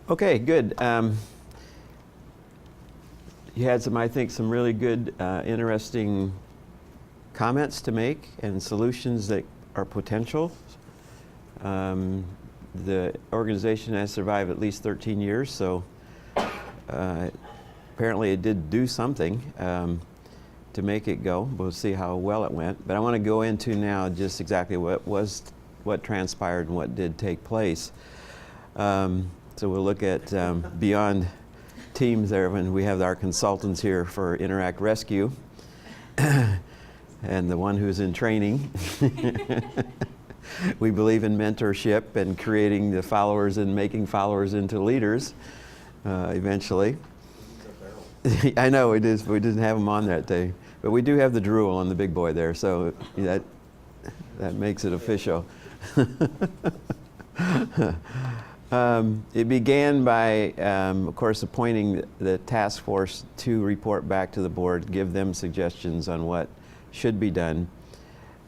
Okay, good. You had some, I think, some really good, interesting comments to make and solutions that are potential. The organization has survived at least 13 years, so apparently it did do something to make it go. We'll see how well it went. But I want to go into now just exactly what transpired and what did take place. So we'll look at beyond teams there when we have our consultants here for Interact Rescue and the one who's in training. We believe in mentorship and creating the followers and making followers into leaders eventually. I know we didn't have him on that day, but we do have the drool on the big boy there, so that makes it official. It began by, of course, appointing the task force to report back to the board, give them suggestions on what should be done.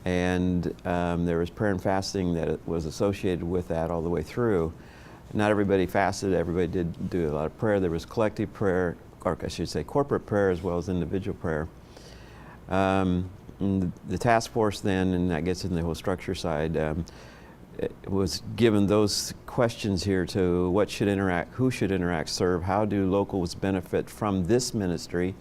And there was prayer and fasting that was associated with that all the way through. Not everybody fasted, everybody did do a lot of prayer. There was collective prayer, or I should say corporate prayer as well as individual prayer. The task force then, and that gets in the whole structure side, was given those questions here to what should Interact, who should Interact serve, how do locals benefit from this ministry,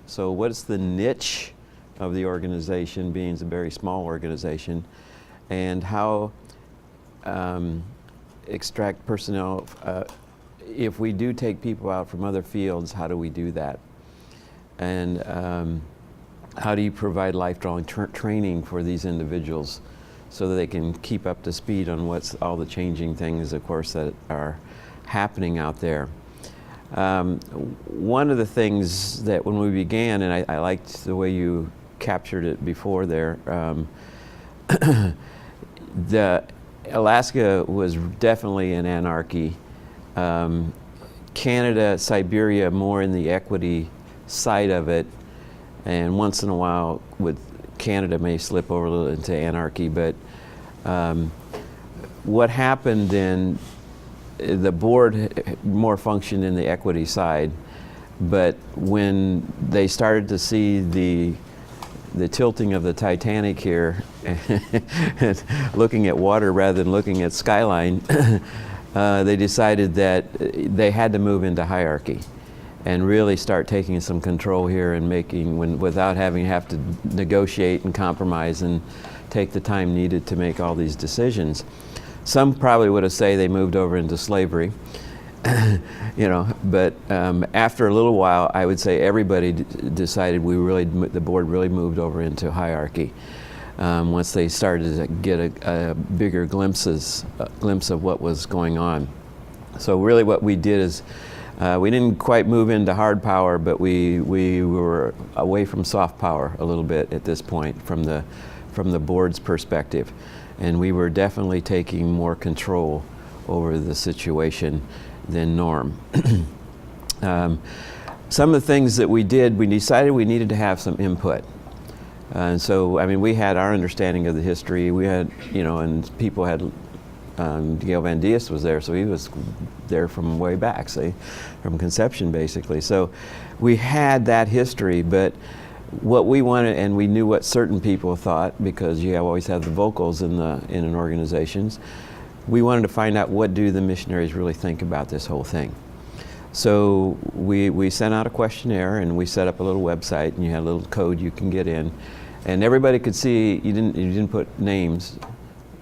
so what's the niche of the organization, being a very small organization, and how extract personnel, if we do take people out from other fields, how do we do that? And how do you provide lifelong training for these individuals so that they can keep up to speed on what's all the changing things, of course, that are happening out there. One of the things that when we began, and I liked the way you captured it before there, Alaska was definitely in anarchy. Canada, Siberia, more in the equity side of it, and once in a while with Canada may slip over a little into anarchy, but what happened then, the board more functioned in the equity side, but when they started to see the tilting of the Titanic here, looking at water rather than looking at skyline, they decided that they had to move into hierarchy and really start taking some control here and making, without having to negotiate and compromise and take the time needed to make all these decisions. Some probably would have said they moved over into slavery, you know, but after a little while, I would say everybody decided the board really moved over into hierarchy. Once they started to get a bigger glimpse of what was going on. So really what we did is, we didn't quite move into hard power, but we were away from soft power a little bit at this point from the board's perspective. And we were definitely taking more control over the situation than norm. Some of the things that we did, we decided we needed to have some input. And so, I mean, we had our understanding of the history. We had, you know, and people had, Gail Van Diest was there, so he was there from way back, say, from conception, basically. So we had that history, but what we wanted, and we knew what certain people thought, because you always have the vocals in an organizations. We wanted to find out, what do the missionaries really think about this whole thing? So we sent out a questionnaire, and we set up a little website, and you had a little code you can get in, and everybody could see. You didn't put names.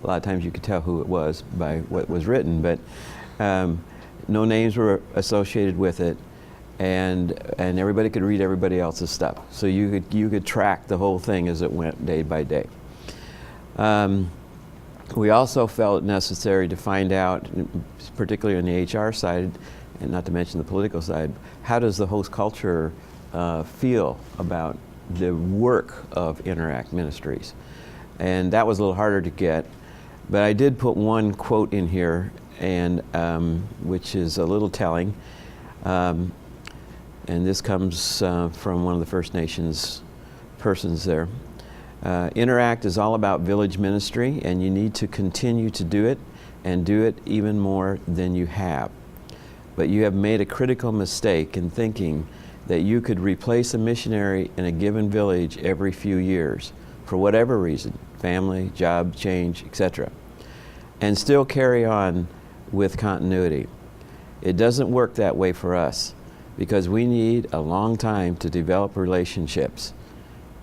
A lot of times you could tell who it was by what was written, but no names were associated with it, and everybody could read everybody else's stuff. So you could track the whole thing as it went day by day. We also felt it necessary to find out, particularly on the HR side, and not to mention the political side, how does the host culture feel about the work of Interact Ministries? And that was a little harder to get, but I did put one quote in here, and which is a little telling. And this comes from one of the First Nations persons there. Interact is all about village ministry, and you need to continue to do it, and do it even more than you have. but you have made a critical mistake in thinking that you could replace a missionary in a given village every few years, for whatever reason, family, job change, etc., and still carry on with continuity. It doesn't work that way for us, because we need a long time to develop relationships.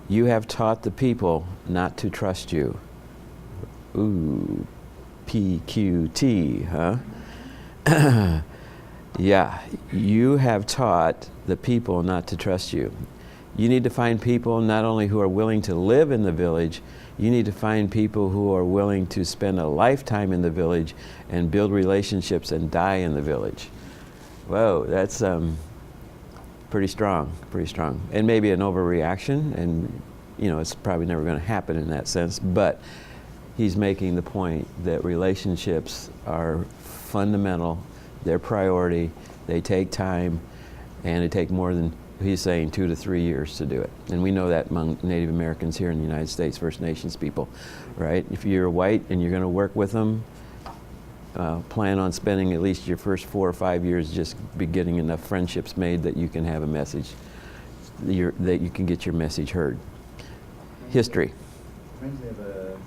You have taught the people not to trust you. Ooh, PQT, huh? Yeah, you have taught the people not to trust you. You need to find people not only who are willing to live in the village, you need to find people who are willing to spend a lifetime in the village and build relationships and die in the village. Whoa, that's pretty strong, pretty strong. And maybe an overreaction, and you know, it's probably never going to happen in that sense, but he's making the point that relationships are fundamental, they're priority, they take time, and it take more than, he's saying, 2 to 3 years to do it. And we know that among Native Americans here in the United States, First Nations people, right? If you're white and you're going to work with them, plan on spending at least your first 4 or 5 years just be getting enough friendships made that you can have a message, that you can get your message heard. History. Reminds me of a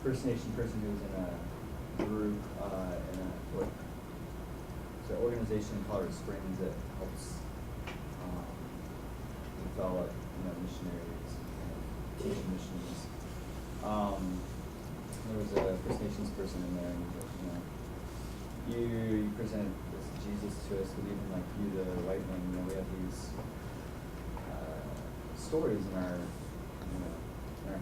First Nation person who was in a group it's an organization in Colorado Springs that helps develop, missionaries, teach missions. There was a First Nations person in there, and you present this Jesus to us, but even like you, the white man, we have these stories in our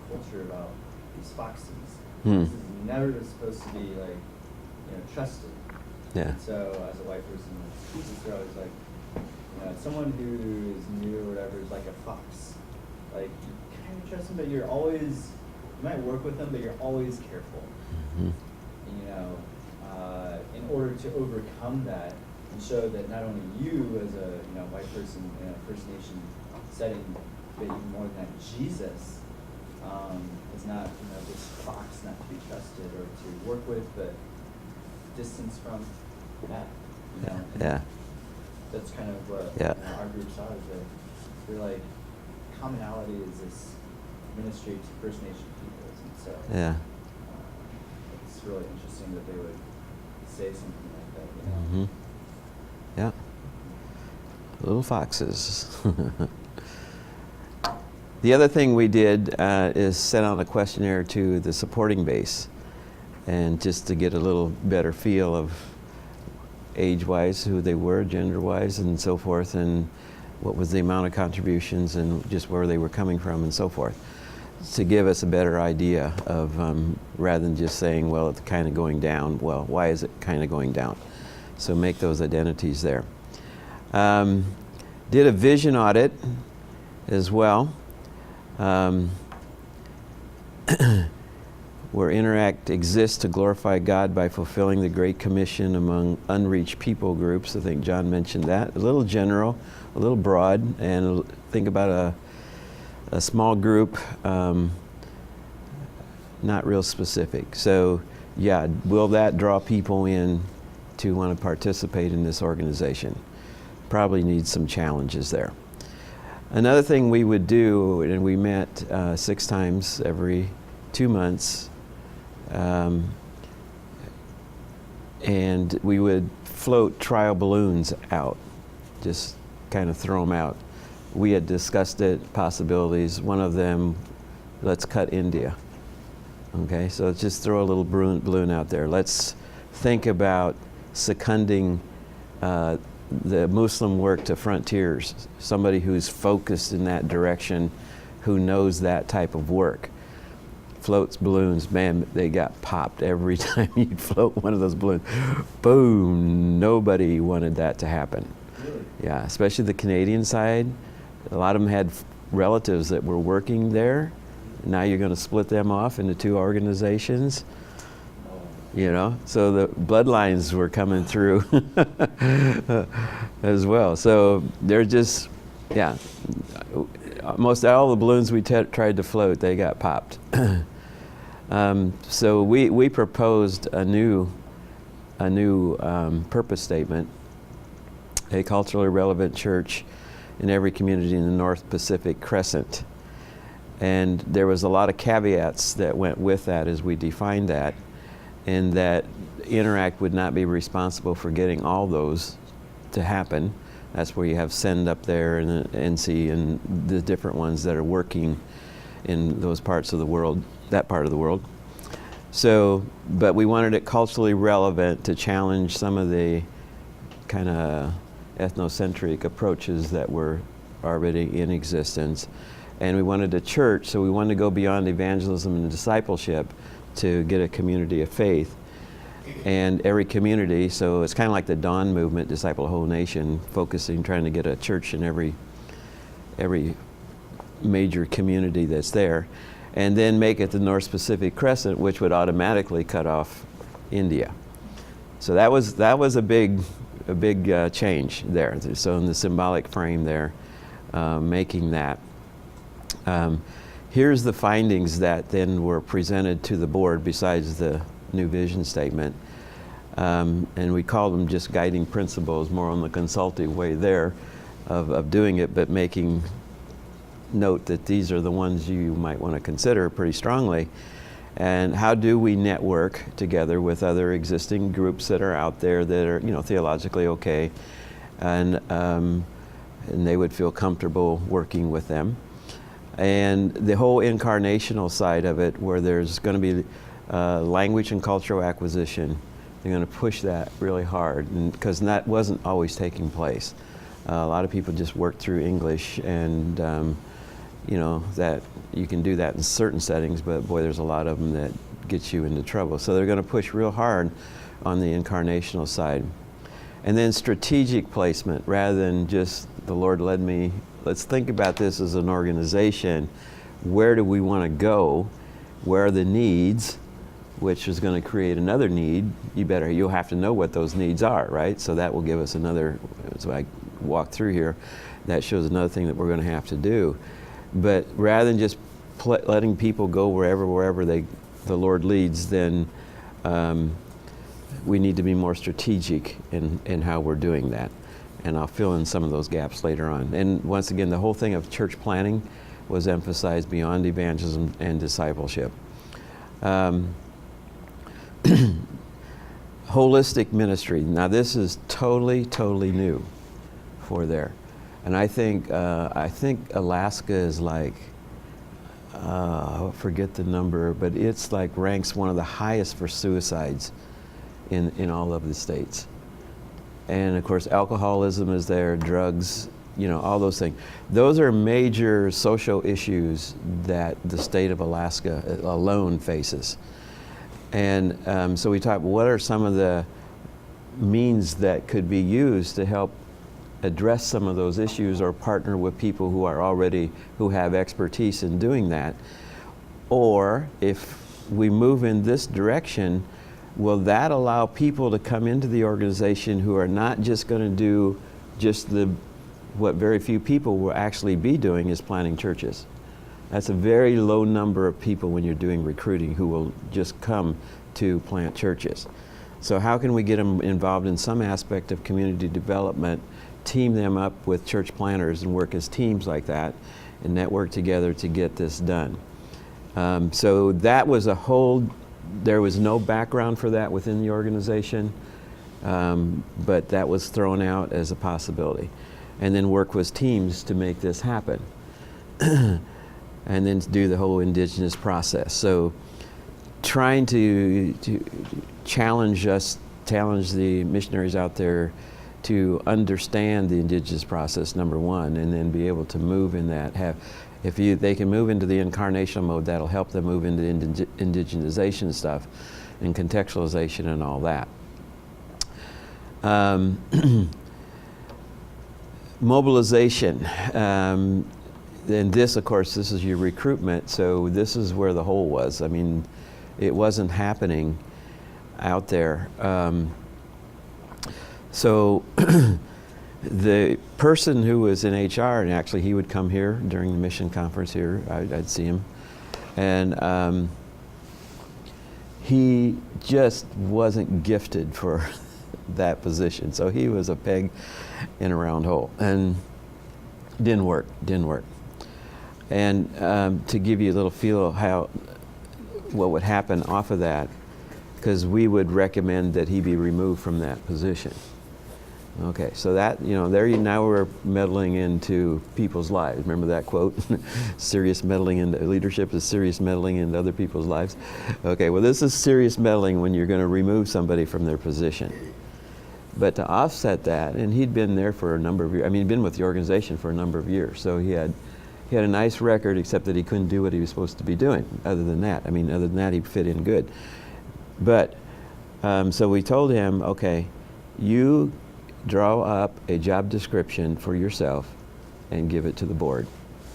culture about these foxes. This is never supposed to be like trusted. Yeah. And so as a white person, Jesus, they're always like, someone who is new or whatever is like a fox. Like you kind of trust them, but you might work with them, but you're always careful. And, in order to overcome that and show that not only you as a white person in a First Nation setting, but even more than that, Jesus is not this fox not to be trusted or to work with, but distance from that. Yeah. That's kind of what our group saw, is that we're like, commonality is this ministry to First Nation peoples, and so it's really interesting that they would say something like that. Mm-hmm. Yeah. Little foxes. The other thing we did is send out a questionnaire to the supporting base, and just to get a little better feel of age-wise, who they were, gender-wise, and so forth, and what was the amount of contributions, and just where they were coming from, and so forth, to give us a better idea of, rather than just saying, well, it's kind of going down, well, why is it kind of going down? So make those identities there. Did a vision audit as well. Where Interact exists to glorify God by fulfilling the Great Commission among unreached people groups. I think John mentioned that. A little general, a little broad, and think about a small group, not real specific. So yeah, will that draw people in to want to participate in this organization? Probably needs some challenges there. Another thing we would do, and we met 6 times every 2 months, and we would float trial balloons out, just kind of throw them out. We had discussed it, possibilities. One of them, let's cut India. Okay, so let's just throw a little balloon out there. Let's think about seconding the Muslim work to frontiers, somebody who's focused in that direction, who knows that type of work. Floats balloons, man, they got popped every time you'd float one of those balloons. Boom, nobody wanted that to happen. Really? Yeah, especially the Canadian side. A lot of them had relatives that were working there. Now you're going to split them off into 2 organizations. So the bloodlines were coming through as well. So they're just, most all the balloons we tried to float, they got popped. So we proposed a new a new purpose statement, a culturally relevant church in every community in the North Pacific Crescent. And there was a lot of caveats that went with that as we defined that, and that Interact would not be responsible for getting all those to happen. That's where you have Send up there and NC and the different ones that are working in those parts of the world, that part of the world. So, but we wanted it culturally relevant to challenge some of the kind of ethnocentric approaches that were already in existence. And we wanted a church, so we wanted to go beyond evangelism and discipleship to get a community of faith. And every community, so it's kind of like the Dawn movement, Disciple a Whole Nation, focusing, trying to get a church in every major community that's there. And then make it the North Pacific Crescent, which would automatically cut off India. So that was a big change there. So in the symbolic frame there, making that. Here's the findings that then were presented to the board besides the new vision statement. And we call them just guiding principles, more on the consultative way there of doing it, but making note that these are the ones you might want to consider pretty strongly. And how do we network together with other existing groups that are out there that are, theologically okay, and they would feel comfortable working with them. And the whole incarnational side of it, where there's going to be language and cultural acquisition, they're going to push that really hard, because that wasn't always taking place. A lot of people just work through English, and that you can do that in certain settings, but boy, there's a lot of them that get you into trouble. So they're going to push real hard on the incarnational side. And then strategic placement, rather than just the Lord led me. Let's think about this as an organization. Where do we want to go? Where are the needs? Which is going to create another need. You'll have to know what those needs are, right? So that will give us another, so I walk through here, that shows another thing that we're going to have to do. But rather than just letting people go wherever the Lord leads, then we need to be more strategic in how we're doing that. And I'll fill in some of those gaps later on. And once again, the whole thing of church planning was emphasized beyond evangelism and discipleship. Holistic ministry. Now this is totally new for there. And I think Alaska is like, I forget the number, but it's like ranks one of the highest for suicides in all of the states. And of course, alcoholism is there, drugs, all those things. Those are major social issues that the state of Alaska alone faces. And so we talked, what are some of the means that could be used to help address some of those issues, or partner with people who have expertise in doing that? Or if we move in this direction, will that allow people to come into the organization who are not just going to do just what very few people will actually be doing, is planting churches? That's a very low number of people when you're doing recruiting who will just come to plant churches. So how can we get them involved in some aspect of community development, team them up with church planters and work as teams like that, and network together to get this done? So that was there was no background for that within the organization, but that was thrown out as a possibility. And then work with teams to make this happen. And then to do the whole indigenous process. So trying to challenge the missionaries out there to understand the indigenous process, number one, and then be able to move in that. They can move into the incarnational mode, that'll help them move into indigenization stuff and contextualization and all that. Mobilization. And this, of course, this is your recruitment, so this is where the hole was. I mean, it wasn't happening out there. So the person who was in HR, and actually he would come here during the mission conference here, I'd see him, and he just wasn't gifted for that position. So he was a peg in a round hole, and didn't work. And to give you a little feel of what would happen off of that, because we would recommend that he be removed from that position. Okay, so that, now we're meddling into people's lives. Remember that quote? Serious meddling into leadership is serious meddling into other people's lives. Okay, well, this is serious meddling when you're going to remove somebody from their position. But to offset that, and he'd been there for a number of years. I mean, he'd been with the organization for a number of years, so he had a nice record, except that he couldn't do what he was supposed to be doing. Other than that, he fit in good. But so we told him, okay, you draw up a job description for yourself and give it to the board.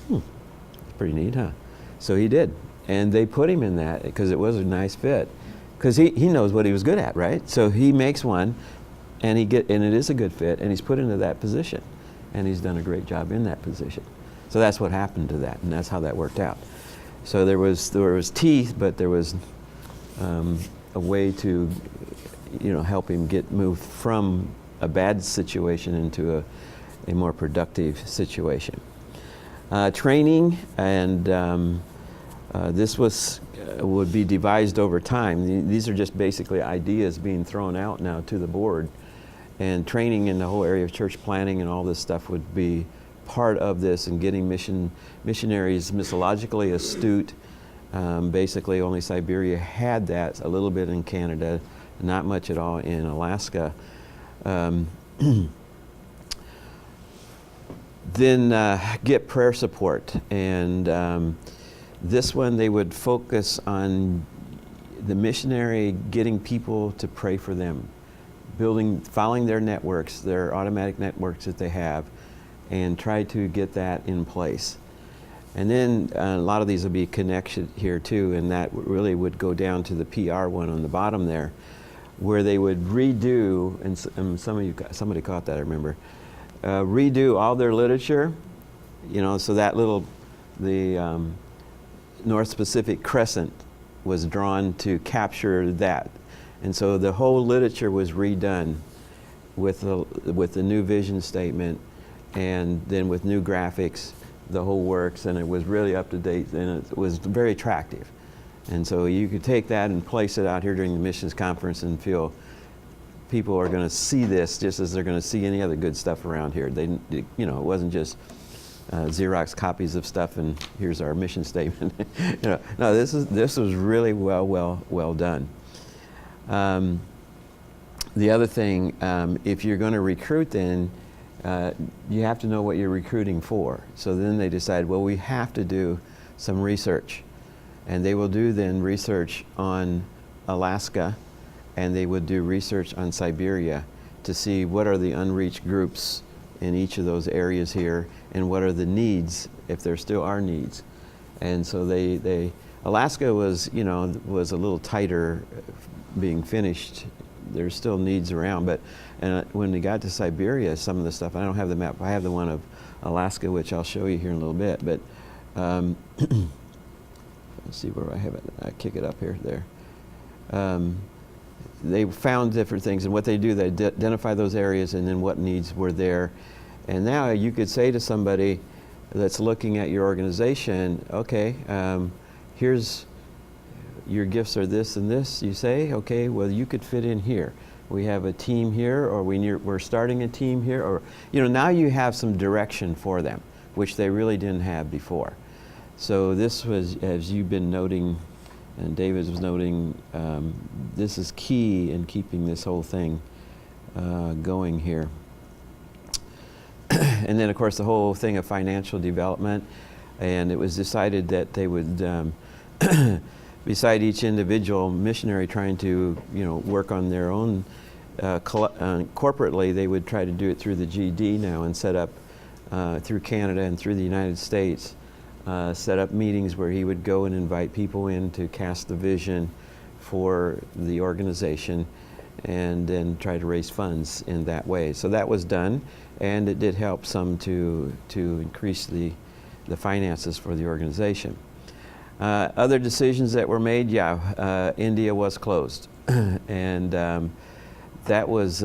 It's pretty neat, huh? So he did, and they put him in that because it was a nice fit, because he knows what he was good at, right? So he makes one, and it is a good fit, and he's put into that position, and he's done a great job in that position. So that's what happened to that, and that's how that worked out. So there was teeth, but there was a way to help him get moved from a bad situation into a more productive situation. Training, and this would be devised over time. These are just basically ideas being thrown out now to the board, and training in the whole area of church planning and all this stuff would be part of this, and getting missionaries missologically astute. Basically only Siberia had that, a little bit in Canada, not much at all in Alaska. Then get prayer support, and this one they would focus on the missionary getting people to pray for them, following their networks, their automatic networks that they have, and try to get that in place. And then a lot of these will be connected here too, and that really would go down to the PR one on the bottom there, where they would redo, and somebody caught that, I remember, redo all their literature, so that the North Pacific Crescent was drawn to capture that. And so the whole literature was redone with the new vision statement, and then with new graphics, the whole works, and it was really up to date, and it was very attractive. And so you could take that and place it out here during the missions conference and feel people are going to see this just as they're going to see any other good stuff around here. It wasn't just Xerox copies of stuff and here's our mission statement. No, this was really well done. The other thing, if you're going to recruit, then you have to know what you're recruiting for. So then they decide, well, we have to do some research. And they will do then research on Alaska, and they would do research on Siberia to see what are the unreached groups in each of those areas here, and what are the needs, if there still are needs. And so Alaska was a little tighter being finished. There's still needs around, but when we got to Siberia, some of the stuff, I don't have the map, I have the one of Alaska, which I'll show you here in a little bit, but let's see where I have it. I kick it up here, there. They found different things, and what they do, they identify those areas and then what needs were there. And now you could say to somebody that's looking at your organization, okay, here's your gifts are this and this, you say, okay, well, you could fit in here. We have a team here, or we're starting a team here, or, now you have some direction for them, which they really didn't have before. So this was, as you've been noting, and David was noting, this is key in keeping this whole thing going here. And then, of course, the whole thing of financial development, and it was decided that they would, beside each individual missionary trying to, work on their own corporately, they would try to do it through the GD now, and set up through Canada and through the United States, set up meetings where he would go and invite people in to cast the vision for the organization, and then try to raise funds in that way. So that was done, and it did help some to increase the finances for the organization. Other decisions that were made, India was closed. And that was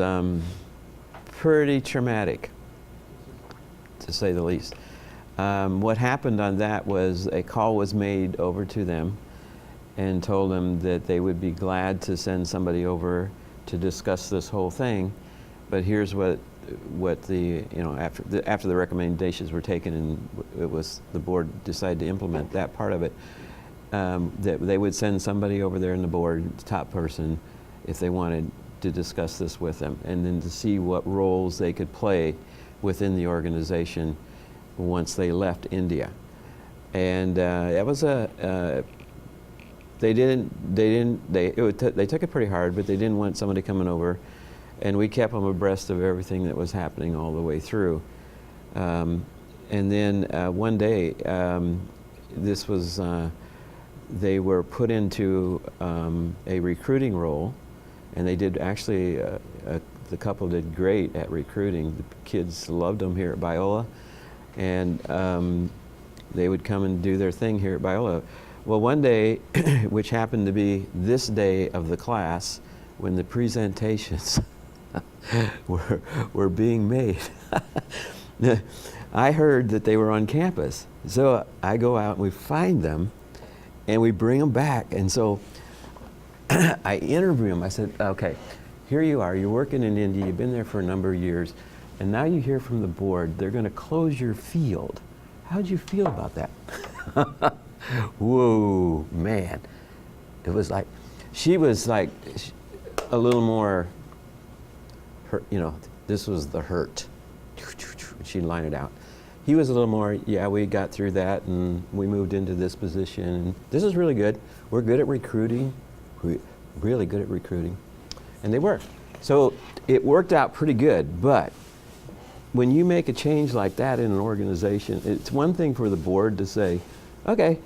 pretty traumatic, to say the least. What happened on that was a call was made over to them and told them that they would be glad to send somebody over to discuss this whole thing. But here's what the, after the recommendations were taken and it was, the board decided to implement that part of it, that they would send somebody over there in the board, the top person, if they wanted to discuss this with them, and then to see what roles they could play within the organization once they left India. And it was they took it pretty hard, but they didn't want somebody coming over, and we kept them abreast of everything that was happening all the way through. And then one day, this was, they were put into a recruiting role, and they did actually, the couple did great at recruiting. The kids loved them here at Biola, and they would come and do their thing here at Biola. Well, one day, which happened to be this day of the class, when the presentations were being made, I heard that they were on campus. So I go out and we find them, and we bring them back. And so I interview them. I said, okay, here you are. You're working in India. You've been there for a number of years. And now you hear from the board, they're going to close your field. How'd you feel about that? Whoa, man. It was like, she was like a little more, hurt, this was the hurt. She'd line it out. He was a little more, yeah, we got through that and we moved into this position. And this is really good. We're good at recruiting. We're really good at recruiting. And they were. So it worked out pretty good. But when you make a change like that in an organization, it's one thing for the board to say, okay,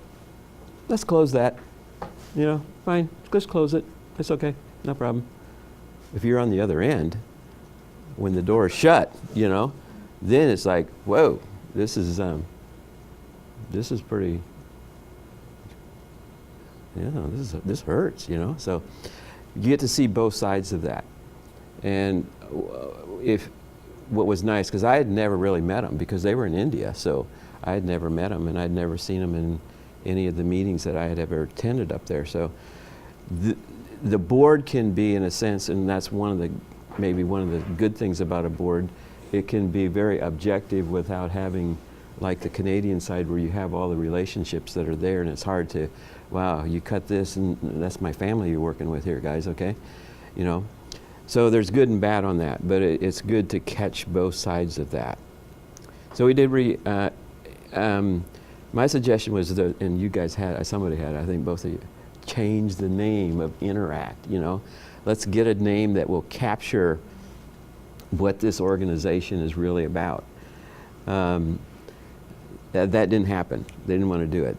let's close that. Fine, let's close it. It's okay, no problem. If you're on the other end, when the door is shut, then it's like, whoa, this is pretty, this hurts, So you get to see both sides of that. And what was nice, because I had never really met them because they were in India, so I had never met them and I'd never seen them in any of the meetings that I had ever attended up there. So the board can be, in a sense, and that's maybe one of the good things about a board, it can be very objective without having, like the Canadian side where you have all the relationships that are there, and it's hard to, wow, you cut this and that's my family you're working with here, guys, okay? So there's good and bad on that, but it's good to catch both sides of that. So we did my suggestion was that, and you guys somebody had, I think both of you, change the name of Interact, Let's get a name that will capture what this organization is really about. That didn't happen. They didn't want to do it.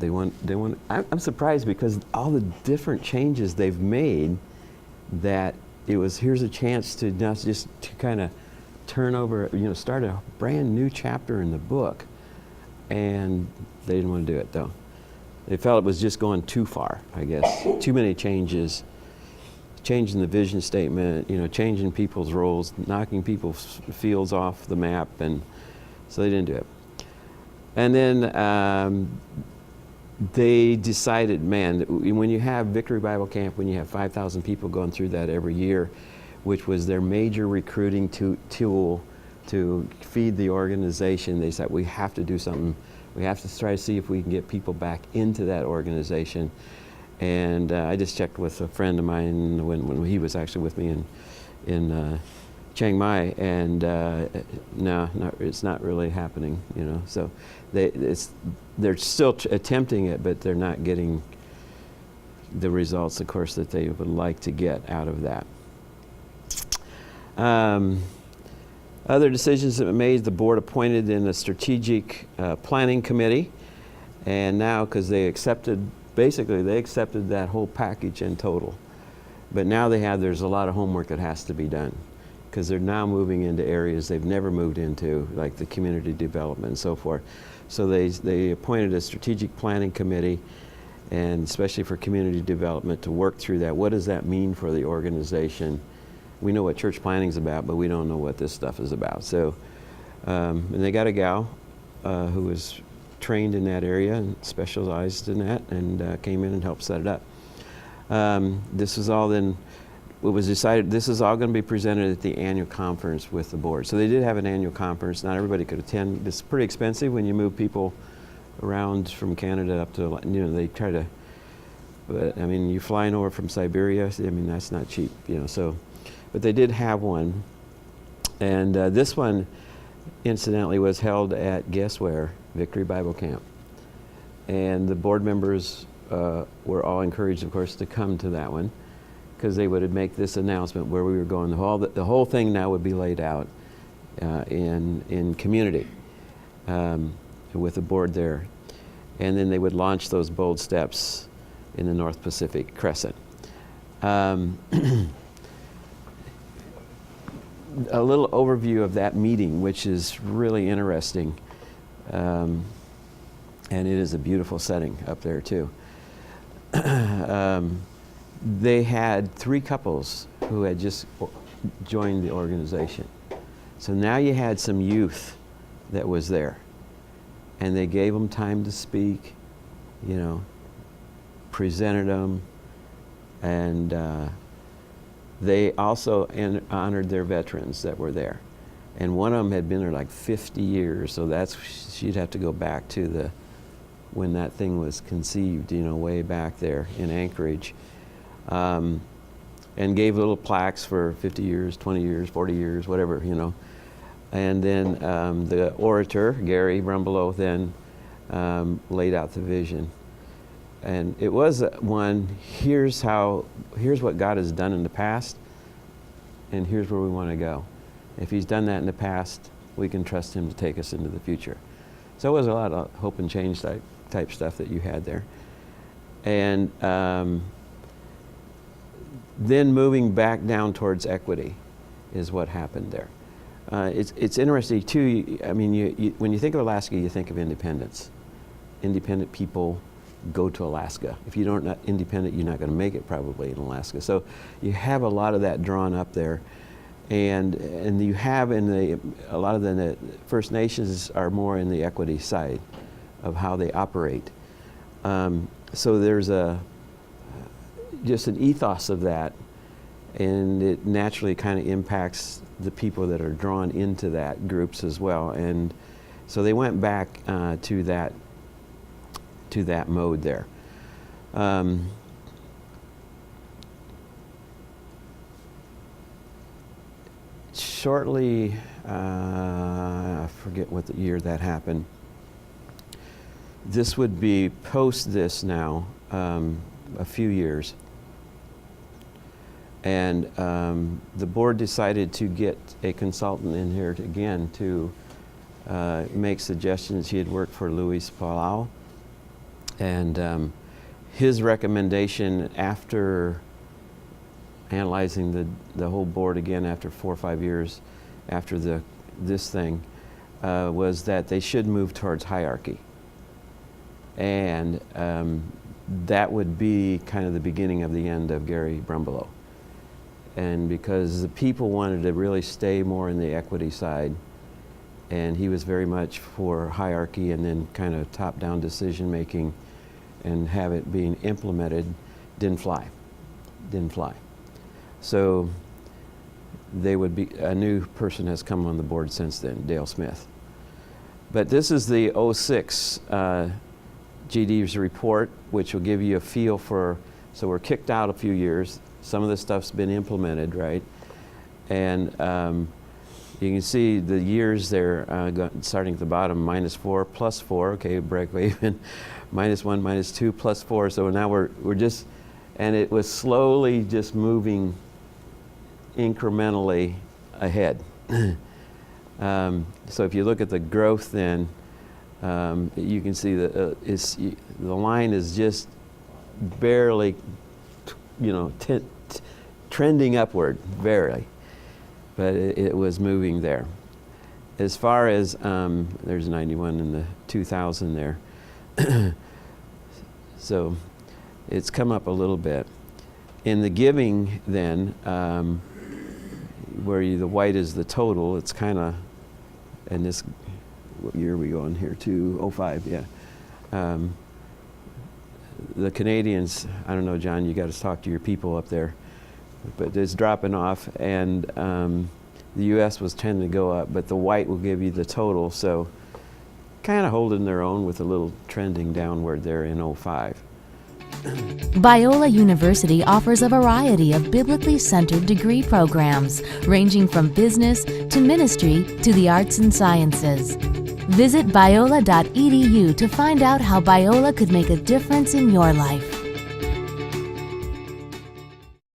I'm surprised because all the different changes they've made, that it was, here's a chance to not just to kind of turn over, start a brand new chapter in the book. And they didn't want to do it, though. They felt it was just going too far, I guess. Too many changes, changing the vision statement, changing people's roles, knocking people's fields off the map, and so they didn't do it. And then they decided, man, when you have Victory Bible Camp, when you have 5,000 people going through that every year, which was their major recruiting tool to feed the organization, they said, we have to do something. We have to try to see if we can get people back into that organization. And I just checked with a friend of mine when he was actually with me in Chiang Mai, and no, it's not really happening, So they're still attempting it, but they're not getting the results, of course, that they would like to get out of that. Other decisions that were made, the board appointed in a strategic planning committee, and now, because they accepted that whole package in total. But now there's a lot of homework that has to be done, because they're now moving into areas they've never moved into, like the community development and so forth. So they appointed a strategic planning committee, and especially for community development to work through that. What does that mean for the organization? We know what church planning is about, but we don't know what this stuff is about. So, and they got a gal who was trained in that area and specialized in that, and came in and helped set it up. This was all then, it was decided this is all going to be presented at the annual conference with the board. So they did have an annual conference. Not everybody could attend. It's pretty expensive when you move people around from Canada up to, they try to, but I mean, you flying over from Siberia, I mean, that's not cheap, so, but they did have one. And this one, incidentally, was held at, guess where? Victory Bible Camp. And the board members were all encouraged, of course, to come to that one, because they would make this announcement where we were going. The whole thing now would be laid out in community with the board there. And then they would launch those bold steps in the North Pacific Crescent. A little overview of that meeting, which is really interesting. And it is a beautiful setting up there too. They had 3 couples who had just joined the organization. So now you had some youth that was there. And they gave them time to speak, presented them, and they also honored their veterans that were there. And one of them had been there like 50 years, so she'd have to go back to when that thing was conceived, way back there in Anchorage. And gave little plaques for 50 years, 20 years, 40 years, whatever, And then the orator, Gary Brumbelow, then laid out the vision. And it was one, here's what God has done in the past, and here's where we want to go. If he's done that in the past, we can trust him to take us into the future. So it was a lot of hope and change type stuff that you had there. And then moving back down towards equity is what happened there. It's interesting too. I mean, when you think of Alaska, you think of independence. Independent people go to Alaska. If you're not independent, you're not going to make it probably in Alaska. So you have a lot of that drawn up there, and you have a lot of the First Nations are more in the equity side of how they operate. So there's just an ethos of that, and it naturally kind of impacts the people that are drawn into that groups as well. And so they went back to that mode there. Shortly, I forget what the year that happened. This would be post this now, a few years. And the board decided to get a consultant in here again to make suggestions. He had worked for Luis Palau. And his recommendation, after analyzing the whole board again after 4 or 5 years after this thing, was that they should move towards hierarchy. And that would be kind of the beginning of the end of Gary Brumbelow. And because the people wanted to really stay more in the equity side, and he was very much for hierarchy and then kind of top-down decision-making and have it being implemented, didn't fly. So a new person has come on the board since then, Dale Smith. But this is the 06 GD's report, which will give you a feel for, so we're kicked out a few years. Some of this stuff's been implemented, right? And you can see the years there, starting at the bottom, -4, +4, okay, break even, -1, -2, +4. So now we're just, and it was slowly just moving incrementally ahead. So if you look at the growth then, you can see that the line is just barely, trending upward, barely, but it was moving there. As far as, there's 91 and the 2000 there. So it's come up a little bit. In the giving then, where the white is the total, it's kind of, and this, what year are we going here to? 05, yeah. The Canadians, I don't know, John, you got to talk to your people up there, but it's dropping off, and the U.S. was tending to go up, but the white will give you the total, so kind of holding their own with a little trending downward there in 05. Biola University offers a variety of biblically centered degree programs, ranging from business to ministry to the arts and sciences. Visit biola.edu to find out how Biola could make a difference in your life.